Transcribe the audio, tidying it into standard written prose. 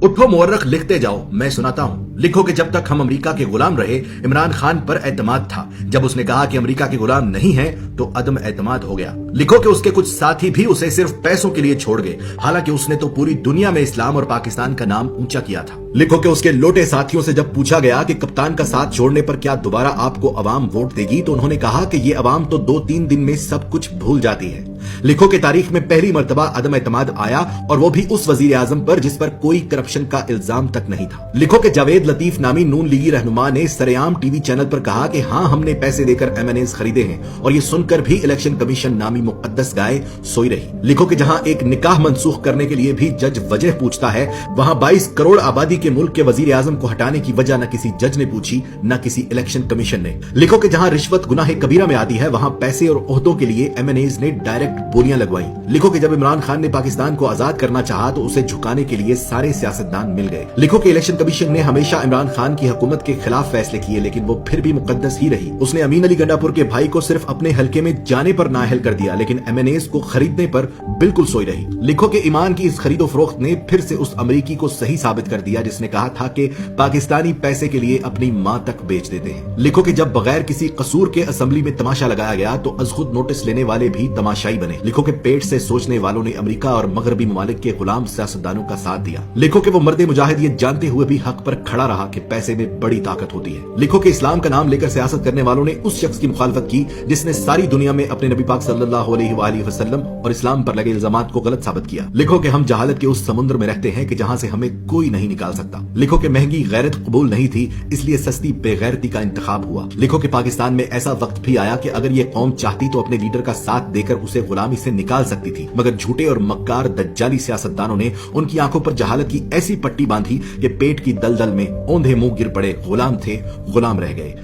उठो मुअर्रख लिखते जाओ, मैं सुनाता हूँ। लिखो कि जब तक हम अमेरिका के गुलाम रहे, इमरान खान पर एतमाद था। जब उसने कहा कि अमेरिका के गुलाम नहीं है तो अदम एतमाद हो गया। लिखो कि उसके कुछ साथी भी उसे सिर्फ पैसों के लिए छोड़ गए, हालांकि उसने तो पूरी दुनिया में इस्लाम और पाकिस्तान का नाम ऊंचा किया था। लिखो कि उसके लोटे साथियों से जब पूछा गया कि कप्तान का साथ छोड़ने पर क्या दोबारा आपको अवाम वोट देगी, तो उन्होंने कहा कि ये अवाम तो 2-3 दिन में सब कुछ भूल जाती है। लिखो कि तारीख में पहली मर्तबा अदम एतमाद आया, और वो भी उस वजीर आजम पर जिस पर कोई करप्शन का इल्जाम तक नहीं था। लिखो कि जावेद लतीफ नामी नून लीगी रहनुमा ने सरेआम टीवी चैनल पर कहा कि हाँ, हमने पैसे देकर एमएनएस खरीदे हैं, और ये सुनकर भी इलेक्शन कमीशन नामी मुकद्दस गाय सोई रही। लिखो कि जहां एक निकाह मनसूख करने के लिए भी जज वजह पूछता है, वहां 22 करोड़ आबादी के मुल्क के वजीर आजम को हटाने की वजह न किसी जज ने पूछी, न किसी इलेक्शन कमीशन ने। लिखो कि जहां रिश्वत गुनाह कबीरा में आती है, वहां पैसे और ओहदों के लिए एमएनएस ने डायरेक्ट बोलियां लगवाई। लिखो कि जब इमरान खान ने पाकिस्तान को आजाद करना चाहा तो उसे झुकाने के लिए सारे सियासतदान मिल गए। लिखो कि इलेक्शन कमीशन ने हमेशा इमरान खान की हुकूमत के खिलाफ फैसले किए, लेकिन वो फिर भी मुकद्दस ही रही। उसने अमीन अली गंडापुर के भाई को सिर्फ अपने हल्के में जाने पर नाअहल कर दिया, लेकिन एमएनएस को खरीदने पर बिल्कुल सोई रही। लिखो कि ईमान की इस खरीदो फरोख्त ने फिर से उस अमरीकी को सही साबित कर दिया जिसने कहा था कि पाकिस्तानी पैसे के लिए अपनी मां तक बेच देते हैं। लिखो कि जब बगैर किसी कसूर के असेंबली में तमाशा लगाया गया तो अज़खुद नोटिस लेने वाले भी तमाशाई बने। लिखो कि पेट से सोचने वालों ने अमेरिका और मगरबी ममालिक के गुलाम सियासतदानों का साथ दिया। लिखो कि वो मर्दे मुजाहिद ये जानते हुए भी हक पर खड़ा रहा कि पैसे में बड़ी ताकत होती है। लिखो कि इस्लाम का नाम लेकर सियासत करने वालों ने उस शख्स की मुखालफत की जिसने सारी दुनिया में अपने नबी पाक सल्लल्लाहु अलैहि वसल्लम और इस्लाम पर लगे इल्जामात को गलत साबित किया। लिखो कि हम जहालत के उस समुद्र में रहते हैं कि जहां से हमें कोई नहीं निकाल सकता। लिखो कि महंगी गैरत कबूल नहीं थी, इसलिए सस्ती बेगैरती का इंतखाब हुआ। लिखो कि पाकिस्तान में ऐसा वक्त भी आया कि अगर ये कौम चाहती तो अपने लीडर का साथ देकर उसे गुलामी से निकाल सकती थी, मगर झूठे और मक्कार दज्जाली सियासतदानों ने उनकी आंखों पर जहालत की ऐसी पट्टी बांधी कि पेट की दलदल में औंधे मुंह गिर पड़े, गुलाम थे, गुलाम रह गए।